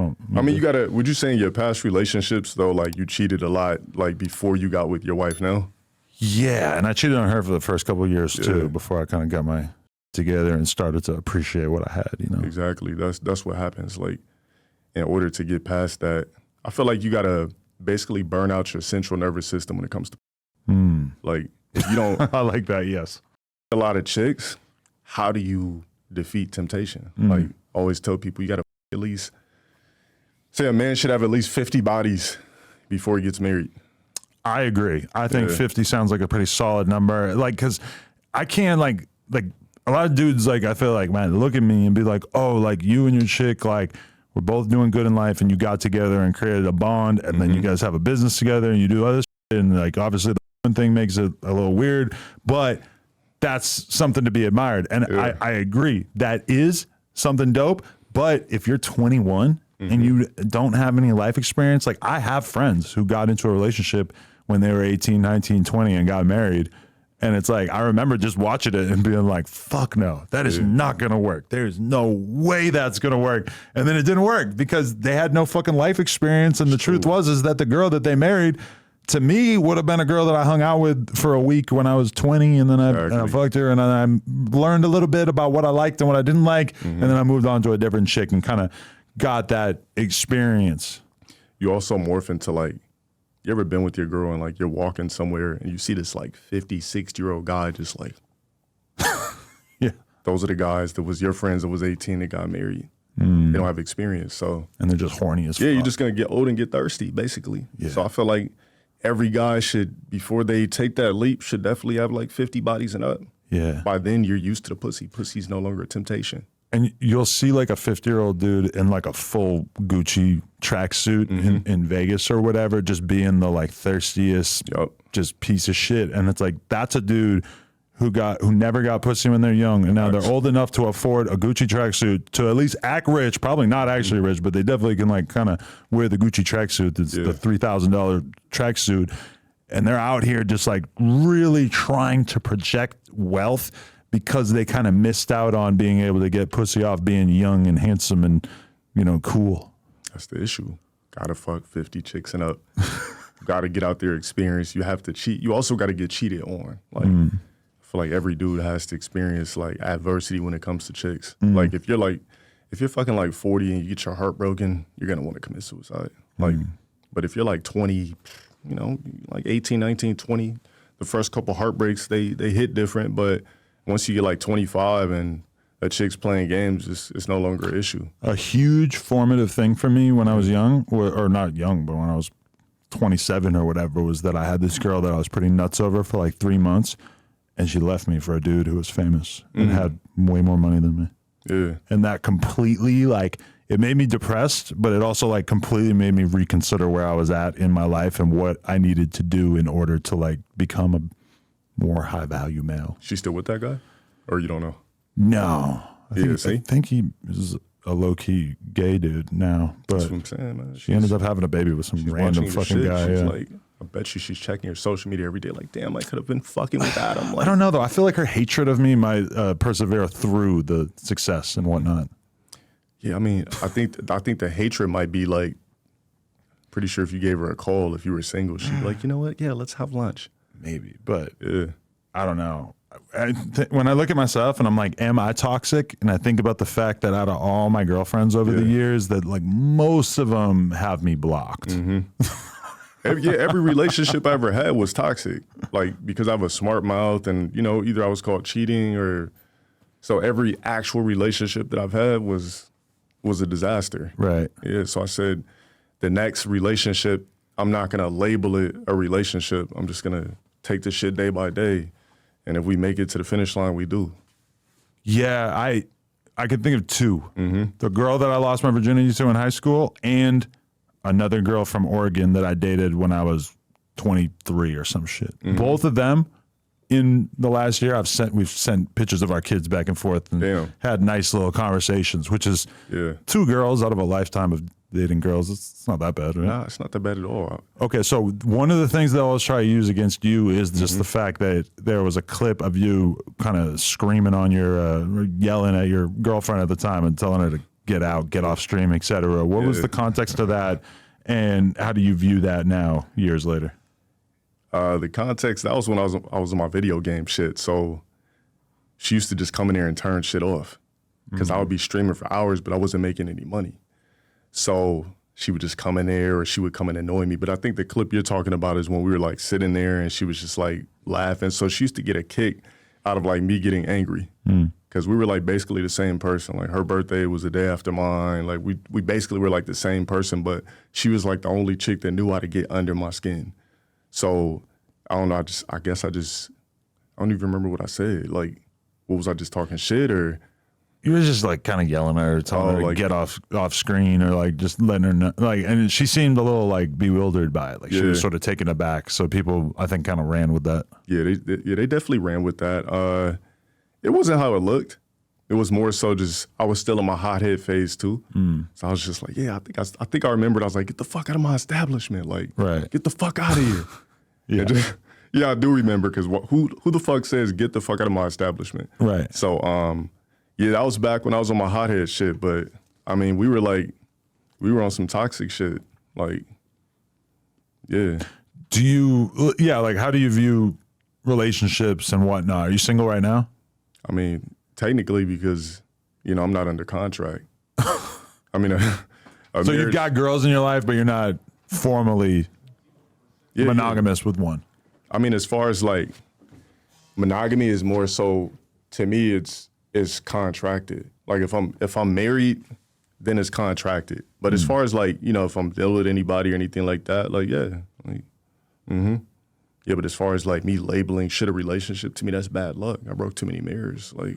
don't. I mean, would you say in your past relationships though, like you cheated a lot, like before you got with your wife now? Yeah, and I cheated on her for the first couple of years too, before I kind of got my together and started to appreciate what I had. Exactly. That's what happens. Like, in order to get past that, I feel like you gotta basically burn out your central nervous system when it comes to like if you don't. I like that. Yes. A lot of chicks. How do you defeat temptation? Like, always tell people you gotta at least say a man should have at least 50 bodies before he gets married. I agree. I think 50 sounds like a pretty solid number. Like, cause I can't like a lot of dudes, like, I feel like, man, look at me and be like, oh, like you and your chick, like we're both doing good in life and you got together and created a bond and then you guys have a business together and you do other shit. And like, obviously the one thing makes it a little weird, but that's something to be admired. And I agree. That is something dope. But if you're 21 and you don't have any life experience, like I have friends who got into a relationship when they were 18, 19, 20 and got married. And it's like, I remember just watching it and being like, fuck no, that is not going to work. There's no way that's going to work. And then it didn't work because they had no fucking life experience. And the truth is that the girl that they married, to me, would have been a girl that I hung out with for a week when I was 20. And then I fucked her and I learned a little bit about what I liked and what I didn't like. And then I moved on to a different chick and kind of got that experience. You also morph into like, you ever been with your girl and like you're walking somewhere and you see this like 50, 60-year-old guy just like, yeah, those are the guys that was your friends that was 18 that got married. They don't have experience. So, and they're just horny as fuck. Yeah, you're just going to get old and get thirsty basically. Yeah. So I feel like every guy should, before they take that leap, should definitely have like 50 bodies and up. Yeah. By then you're used to the pussy. Pussy's no longer a temptation. And you'll see like a 50-year-old dude in like a full Gucci tracksuit in Vegas or whatever, just being the like thirstiest, just piece of shit. And it's like, that's a dude who never got pussy when they're young. And now they're old enough to afford a Gucci tracksuit to at least act rich, probably not actually rich, but they definitely can like kind of wear the Gucci tracksuit. It's the $3,000 tracksuit. And they're out here just like really trying to project wealth because they kind of missed out on being able to get pussy off being young and handsome and, cool. That's the issue. Gotta fuck 50 chicks and up. Gotta get out there, experience. You have to cheat. You also gotta get cheated on. Like, I feel like every dude has to experience like adversity when it comes to chicks. Like if you're fucking like 40 and you get your heart broken, you're gonna want to commit suicide. Like, but if you're like 20, like 18, 19, 20, the first couple heartbreaks, they hit different, but once you get like 25 and a chick's playing games, it's no longer an issue. A huge formative thing for me when I was young, or not young, but when I was 27 or whatever, was that I had this girl that I was pretty nuts over for like 3 months, and she left me for a dude who was famous and had way more money than me. Yeah. And that completely, like, it made me depressed, but it also like completely made me reconsider where I was at in my life and what I needed to do in order to like become a more high value male. She's still with that guy? Or you don't know? No. I see? think he is a low key gay dude now. But that's what I'm saying, man. She ended up having a baby with some random fucking guy. She's like, I bet she's checking her social media every day. Like, damn, I could have been fucking with Adam. Like, I don't know though. I feel like her hatred of me might persevere through the success and whatnot. Yeah, I mean, I think the hatred might be like, pretty sure if you gave her a call, if you were single, she'd be like, you know what? Yeah, let's have lunch. Maybe, but I don't know. When I look at myself and I'm like, am I toxic? And I think about the fact that out of all my girlfriends over the years, that like most of them have me blocked. Every relationship I ever had was toxic. Like, because I have a smart mouth and, either I was caught cheating or, so every actual relationship that I've had was a disaster. Right. Yeah, so I said, the next relationship, I'm not gonna label it a relationship. I'm just gonna take this shit day by day. And if we make it to the finish line, we do. Yeah, I could think of two. The girl that I lost my virginity to in high school and another girl from Oregon that I dated when I was 23 or some shit. Both of them in the last year, we've sent pictures of our kids back and forth and had nice little conversations, which is two girls out of a lifetime of dating girls. It's not that bad, right? Nah, it's not that bad at all. Okay, so one of the things that I always try to use against you is just the fact that there was a clip of you kind of screaming on your, yelling at your girlfriend at the time and telling her to get out, get off stream, etc. What was the context of that, and how do you view that now, years later? The context, that was when I was on my video game shit. So she used to just come in there and turn shit off because I would be streaming for hours, but I wasn't making any money. So she would just come in there, or she would come and annoy me. But I think the clip you're talking about is when we were like sitting there and she was just like laughing. So she used to get a kick out of like me getting angry because we were like basically the same person. Like her birthday was the day after mine. Like we basically were like the same person, but she was like the only chick that knew how to get under my skin. So I don't know. I guess I don't even remember what I said. Like, what was I just talking shit or? You were just like kind of yelling at her, telling her to like, get off screen, or like just letting her know. Like, and she seemed a little like bewildered by it. Like she was sort of taken aback. So people, I think, kind of ran with that. Yeah, they definitely ran with that. It wasn't how it looked. It was more so just I was still in my hothead phase too. So I was just like, yeah, I think I remembered. I was like, get the fuck out of my establishment. Like, get the fuck out of here. Yeah, I do remember because who the fuck says get the fuck out of my establishment? Right. So yeah, that was back when I was on my hothead shit. But I mean, we were on some toxic shit. Like, yeah. Like how do you view relationships and whatnot? Are you single right now? I mean, technically because, I'm not under contract. I mean, so you've got girls in your life, but you're not formally monogamous with one. I mean, as far as like monogamy is more so, to me, it's contracted. Like if I'm married, then it's contracted. But as far as like, if I'm dealing with anybody or anything like that, like, yeah. Like, yeah, but as far as like me labeling shit a relationship, to me, that's bad luck. I broke too many mirrors. Like,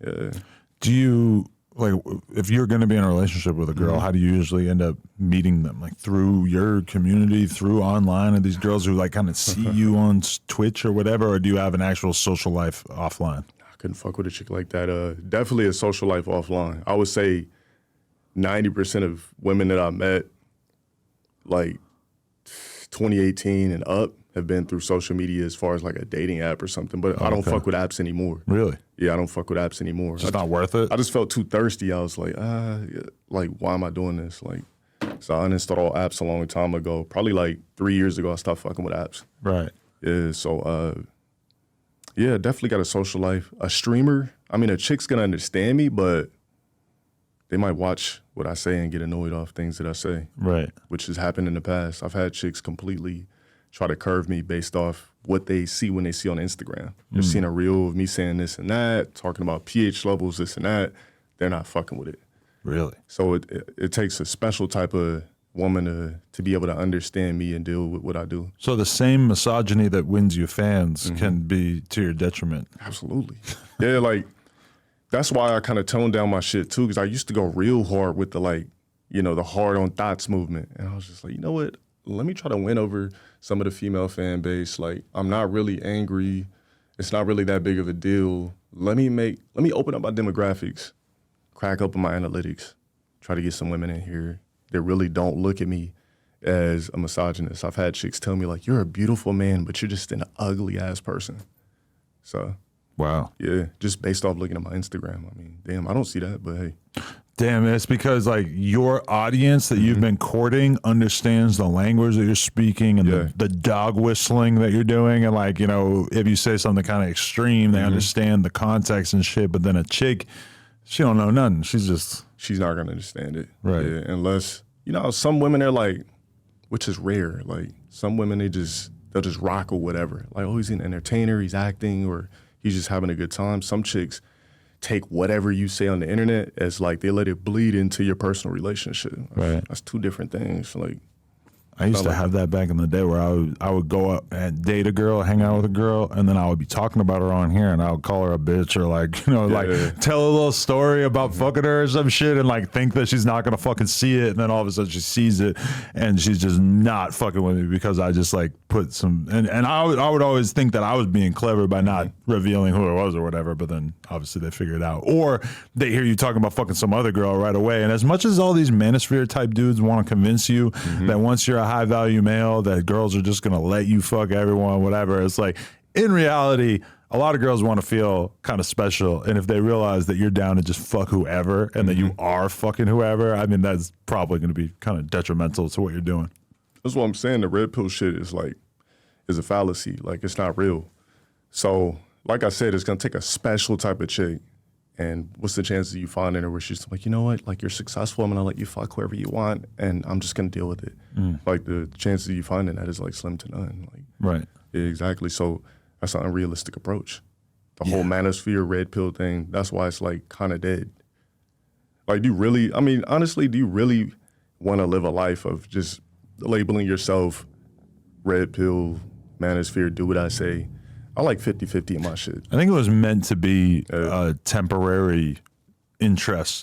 yeah. Do you, like, if you're going to be in a relationship with a girl, how do you usually end up meeting them? Like through your community, through online, and these girls who like kind of see you on Twitch or whatever, or do you have an actual social life offline? I couldn't fuck with a chick like that. Definitely a social life offline. I would say 90% of women that I met, like 2018 and up, have been through social media as far as like a dating app or something. But I don't fuck with apps anymore. Really? Yeah, I don't fuck with apps anymore. It's not worth it? I just felt too thirsty. I was like, why am I doing this? Like, so I uninstalled all apps a long time ago. Probably like 3 years ago, I stopped fucking with apps. Right. Yeah, so, yeah, definitely got a social life. A streamer, I mean, a chick's gonna understand me, but they might watch what I say and get annoyed off things that I say. Right. Which has happened in the past. I've had chicks completely try to curve me based off what they see when they see on Instagram. They're seeing a reel of me saying this and that, talking about pH levels, this and that. They're not fucking with it. Really? So it takes a special type of woman to be able to understand me and deal with what I do. So the same misogyny that wins you fans can be to your detriment. Absolutely. Yeah, like, that's why I kind of toned down my shit too, because I used to go real hard with the like, the hard on thoughts movement. And I was just like, you know what? Let me try to win over some of the female fan base. Like, I'm not really angry. It's not really that big of a deal. Let me open up my demographics, crack open my analytics, try to get some women in here that really don't look at me as a misogynist. I've had chicks tell me like, you're a beautiful man, but you're just an ugly ass person. So, wow. Yeah, just based off looking at my Instagram. I mean, damn, I don't see that, but hey. Damn, it's because like your audience that you've been courting understands the language that you're speaking and the dog whistling that you're doing. And like, if you say something kind of extreme, they understand the context and shit. But then a chick, she don't know nothing. She's not going to understand it. Right. Yeah, unless, some women are like, which is rare. Like some women, they'll just rock or whatever. Like, oh, he's an entertainer, he's acting, or he's just having a good time. Some chicks take whatever you say on the internet as like they let it bleed into your personal relationship. Right. That's two different things. Like, I used to have that back in the day where I would go out and date a girl, hang out with a girl, and then I would be talking about her on here, and I would call her a bitch or like, tell a little story about fucking her or some shit, and like think that she's not gonna fucking see it, and then all of a sudden she sees it, and she's just not fucking with me because I just like put some, and I would always think that I was being clever by not revealing who it was or whatever, but then obviously they figure it out, or they hear you talking about fucking some other girl right away, and as much as all these manosphere type dudes want to convince you that once you're a high value male that girls are just gonna let you fuck everyone, whatever, it's like in reality a lot of girls want to feel kind of special, and if they realize that you're down to just fuck whoever and that you are fucking whoever, I mean, that's probably going to be kind of detrimental to what you're doing. That's what I'm saying. The red pill shit is a fallacy. Like, it's not real. So, like I said, it's gonna take a special type of chick. And what's the chances of you finding her where she's like, you know what, like, you're successful, I'm gonna let you fuck whoever you want, and I'm just gonna deal with it. Like, the chances of you finding that is like slim to none. Like, Right. yeah, exactly. So that's an unrealistic approach. The whole manosphere red pill thing, that's why it's like kind of dead. Like, honestly, do you really want to live a life of just labeling yourself red pill, manosphere, do what I say? I like 50-50 in my shit. I think it was meant to be a temporary interest